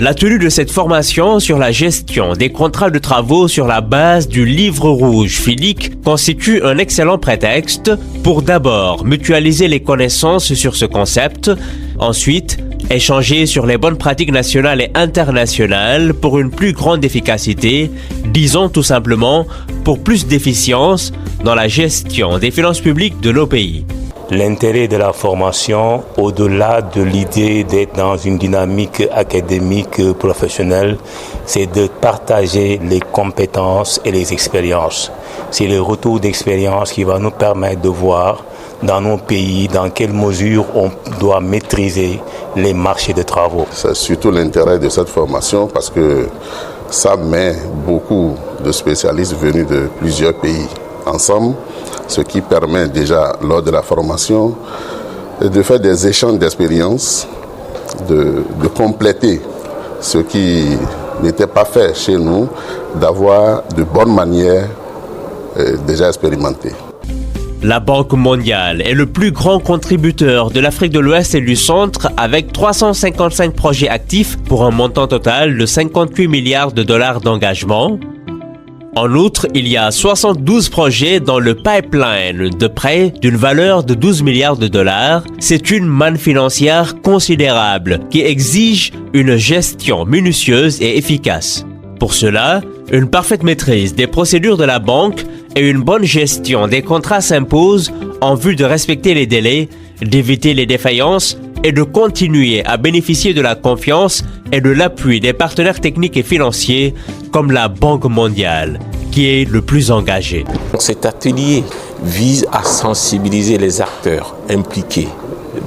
La tenue de cette formation sur la gestion des contrats de travaux sur la base du livre rouge FILIC constitue un excellent prétexte pour d'abord mutualiser les connaissances sur ce concept, ensuite échanger sur les bonnes pratiques nationales et internationales pour une plus grande efficacité, disons tout simplement pour plus d'efficience dans la gestion des finances publiques de nos pays. L'intérêt de la formation, au-delà de l'idée d'être dans une dynamique académique professionnelle, c'est de partager les compétences et les expériences. C'est le retour d'expérience qui va nous permettre de voir dans nos pays dans quelle mesure on doit maîtriser les marchés de travaux. C'est surtout l'intérêt de cette formation parce que ça met beaucoup de spécialistes venus de plusieurs pays ensemble, ce qui permet déjà lors de la formation de faire des échanges d'expériences, de compléter ce qui n'était pas fait chez nous, d'avoir de bonnes manières déjà expérimentées. La Banque mondiale est le plus grand contributeur de l'Afrique de l'Ouest et du Centre avec 355 projets actifs pour un montant total de 58 milliards de dollars d'engagement. En outre, il y a 72 projets dans le pipeline de prêts d'une valeur de 12 milliards de dollars. C'est une manne financière considérable qui exige une gestion minutieuse et efficace. Pour cela, une parfaite maîtrise des procédures de la banque et une bonne gestion des contrats s'imposent en vue de respecter les délais, d'éviter les défaillances et de continuer à bénéficier de la confiance et de l'appui des partenaires techniques et financiers comme la Banque mondiale, qui est le plus engagé. Cet atelier vise à sensibiliser les acteurs impliqués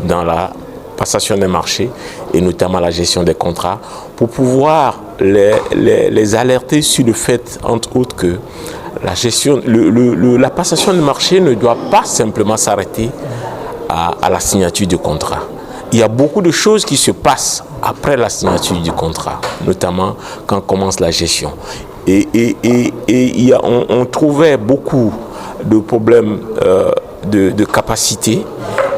dans la passation des marchés et notamment la gestion des contrats pour pouvoir les alerter sur le fait, entre autres, que la gestion, la passation des marchés ne doit pas simplement s'arrêter à la signature du contrat. Il y a beaucoup de choses qui se passent après la signature du contrat, notamment quand commence la gestion. On trouvait beaucoup de problèmes de capacité.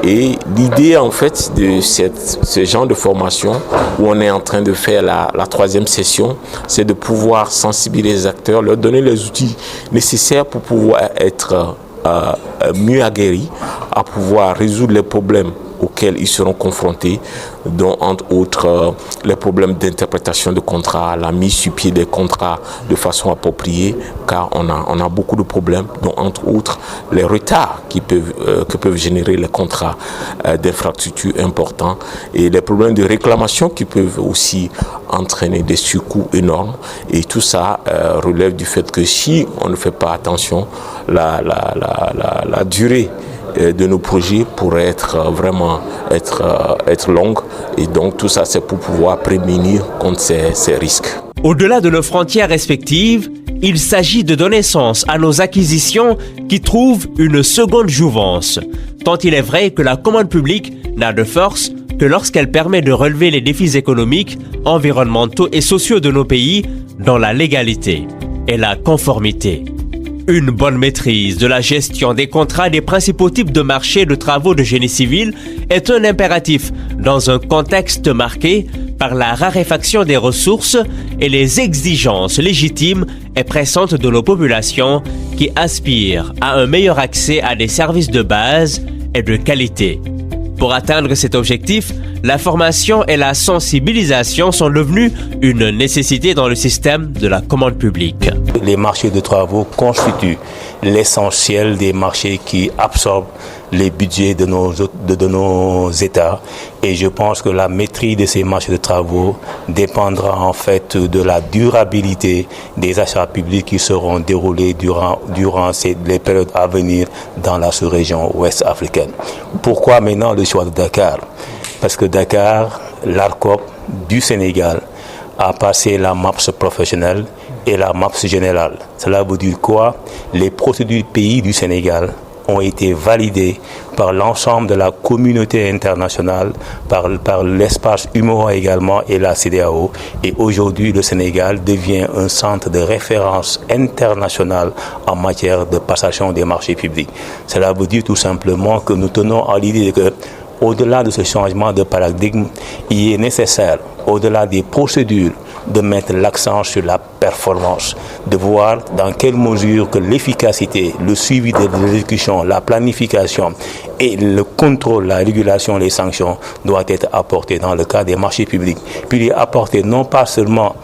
Et l'idée en fait de ce genre de formation où on est en train de faire la troisième session, c'est de pouvoir sensibiliser les acteurs, leur donner les outils nécessaires pour pouvoir être mieux aguerris à pouvoir résoudre les problèmes auxquels ils seront confrontés, dont entre autres les problèmes d'interprétation de contrats, la mise sur pied des contrats de façon appropriée, car on a beaucoup de problèmes, dont entre autres les retards que peuvent générer les contrats d'infrastructures importants et les problèmes de réclamation qui peuvent aussi entraîner des surcoûts énormes. Et tout ça relève du fait que si on ne fait pas attention, la durée de nos projets pourrait vraiment être longue, et donc tout ça c'est pour pouvoir prémunir contre ces risques. Au-delà de nos frontières respectives, il s'agit de donner sens à nos acquisitions qui trouvent une seconde jouvence, tant il est vrai que la commande publique n'a de force que lorsqu'elle permet de relever les défis économiques, environnementaux et sociaux de nos pays dans la légalité et la conformité. Une bonne maîtrise de la gestion des contrats des principaux types de marchés de travaux de génie civil est un impératif dans un contexte marqué par la raréfaction des ressources et les exigences légitimes et pressantes de nos populations qui aspirent à un meilleur accès à des services de base et de qualité. Pour atteindre cet objectif, la formation et la sensibilisation sont devenues une nécessité dans le système de la commande publique. Les marchés de travaux constituent l'essentiel des marchés qui absorbent les budgets de nos États, et je pense que la maîtrise de ces marchés de travaux dépendra en fait de la durabilité des achats publics qui seront déroulés durant les périodes à venir dans la sous-région ouest africaine. Pourquoi maintenant le choix de Dakar? Parce que Dakar, l'ARCOP du Sénégal, a passé la MAPS professionnelle et la MAPS générale. Cela veut dire quoi? Les procédures pays du Sénégal ont été validées par l'ensemble de la communauté internationale, par l'espace UMOA également et la CEDEAO. Et aujourd'hui, le Sénégal devient un centre de référence international en matière de passation des marchés publics. Cela veut dire tout simplement que nous tenons à l'idée que au-delà de ce changement de paradigme, il est nécessaire, au-delà des procédures, de mettre l'accent sur la performance, de voir dans quelle mesure que l'efficacité, le suivi de l'exécution, la planification et le contrôle, la régulation, les sanctions doivent être apportés dans le cadre des marchés publics. Puis y apporter non pas seulement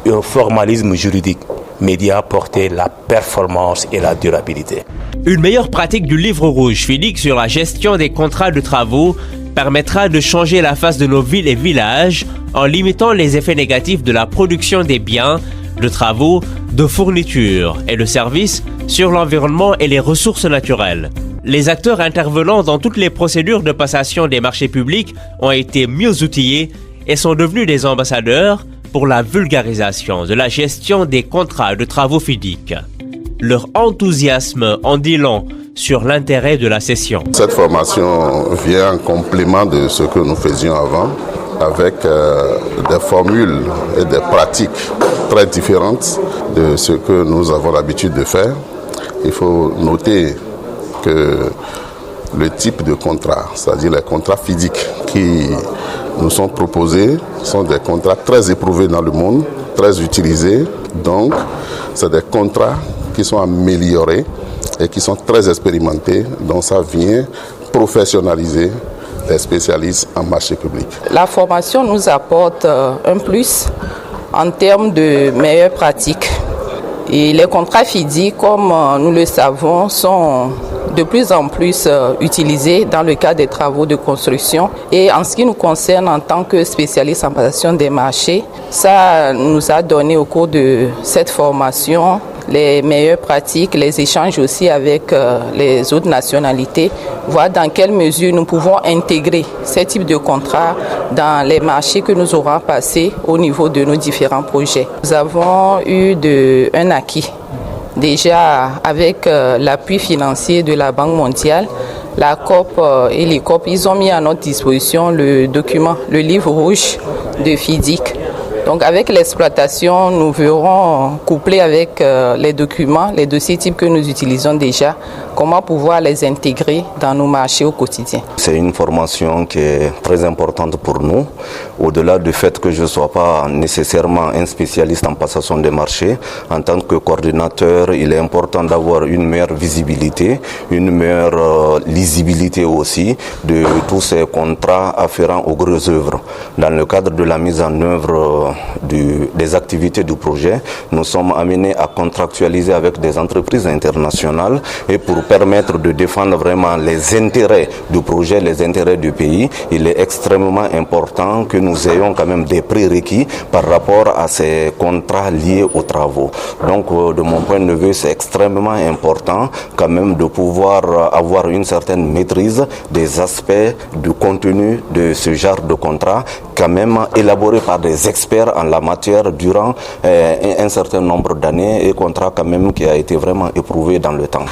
un formalisme juridique, mais d'y apporter la performance et la durabilité. Une meilleure pratique du livre rouge FIDIC sur la gestion des contrats de travaux permettra de changer la face de nos villes et villages en limitant les effets négatifs de la production des biens, de travaux, de fournitures et de services sur l'environnement et les ressources naturelles. Les acteurs intervenant dans toutes les procédures de passation des marchés publics ont été mieux outillés et sont devenus des ambassadeurs pour la vulgarisation de la gestion des contrats de travaux FIDIC. Leur enthousiasme en dit long sur l'intérêt de la session. Cette formation vient en complément de ce que nous faisions avant, avec des formules et des pratiques très différentes de ce que nous avons l'habitude de faire. Il faut noter que le type de contrat, c'est-à-dire les contrats FIDIC qui nous sont proposés, sont des contrats très éprouvés dans le monde, très utilisés. Donc, c'est des contrats qui sont améliorés et qui sont très expérimentés. Donc, ça vient professionnaliser les spécialistes en marché public. La formation nous apporte un plus en termes de meilleures pratiques. Et les contrats FIDIC, comme nous le savons, sont de plus en plus utilisés dans le cadre des travaux de construction. Et en ce qui nous concerne en tant que spécialistes en passation des marchés, ça nous a donné au cours de cette formation les meilleures pratiques, les échanges aussi avec les autres nationalités, voir dans quelle mesure nous pouvons intégrer ces types de contrats dans les marchés que nous aurons passés au niveau de nos différents projets. Nous avons eu un acquis. Déjà avec l'appui financier de la Banque mondiale, la COP et les COP, ils ont mis à notre disposition le document, le livre rouge de FIDIC. Donc avec l'exploitation, nous verrons, couplé avec les documents, les dossiers types que nous utilisons déjà, comment pouvoir les intégrer dans nos marchés au quotidien. C'est une formation qui est très importante pour nous, au-delà du fait que je ne sois pas nécessairement un spécialiste en passation des marchés. En tant que coordinateur, il est important d'avoir une meilleure visibilité, une meilleure lisibilité aussi de tous ces contrats afférents aux grosses œuvres. Dans le cadre de la mise en œuvre des activités du projet, nous sommes amenés à contractualiser avec des entreprises internationales et pour permettre de défendre vraiment les intérêts du projet, les intérêts du pays, il est extrêmement important que nous ayons quand même des prérequis par rapport à ces contrats liés aux travaux. Donc de mon point de vue, c'est extrêmement important quand même de pouvoir avoir une certaine maîtrise des aspects du contenu de ce genre de contrat, quand même élaboré par des experts en la matière durant un certain nombre d'années et contrat quand même qui a été vraiment éprouvé dans le temps.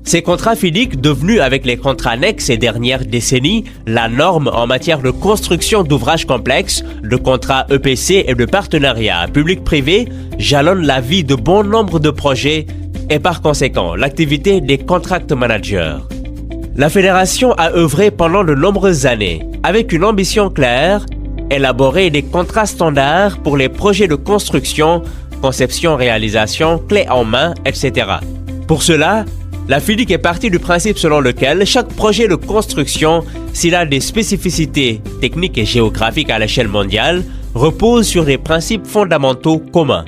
Ces contrats FIDIC, devenus avec les contrats annexes ces dernières décennies, la norme en matière de construction d'ouvrages complexes, de contrats EPC et de partenariats public-privé, jalonnent la vie de bon nombre de projets et par conséquent l'activité des contract managers. La Fédération a œuvré pendant de nombreuses années avec une ambition claire, élaborer des contrats standards pour les projets de construction, conception, réalisation, clé en main, etc. Pour cela, la FIDIC est partie du principe selon lequel chaque projet de construction, s'il a des spécificités techniques et géographiques à l'échelle mondiale, repose sur des principes fondamentaux communs.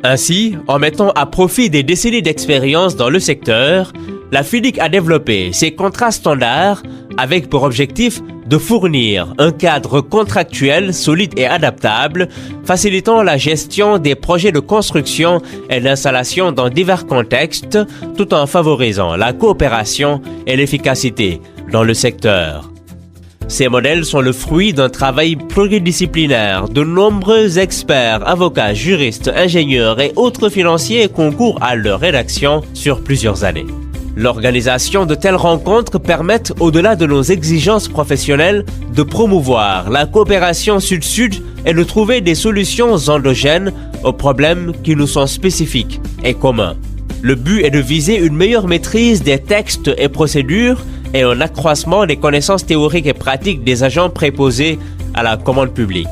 Ainsi, en mettant à profit des décennies d'expérience dans le secteur, la FIDIC a développé ses contrats standards avec pour objectif de fournir un cadre contractuel solide et adaptable, facilitant la gestion des projets de construction et d'installation dans divers contextes, tout en favorisant la coopération et l'efficacité dans le secteur. Ces modèles sont le fruit d'un travail pluridisciplinaire. De nombreux experts, avocats, juristes, ingénieurs et autres financiers concourent à leur rédaction sur plusieurs années. L'organisation de telles rencontres permet, au-delà de nos exigences professionnelles, de promouvoir la coopération sud-sud et de trouver des solutions endogènes aux problèmes qui nous sont spécifiques et communs. Le but est de viser une meilleure maîtrise des textes et procédures et un accroissement des connaissances théoriques et pratiques des agents préposés à la commande publique.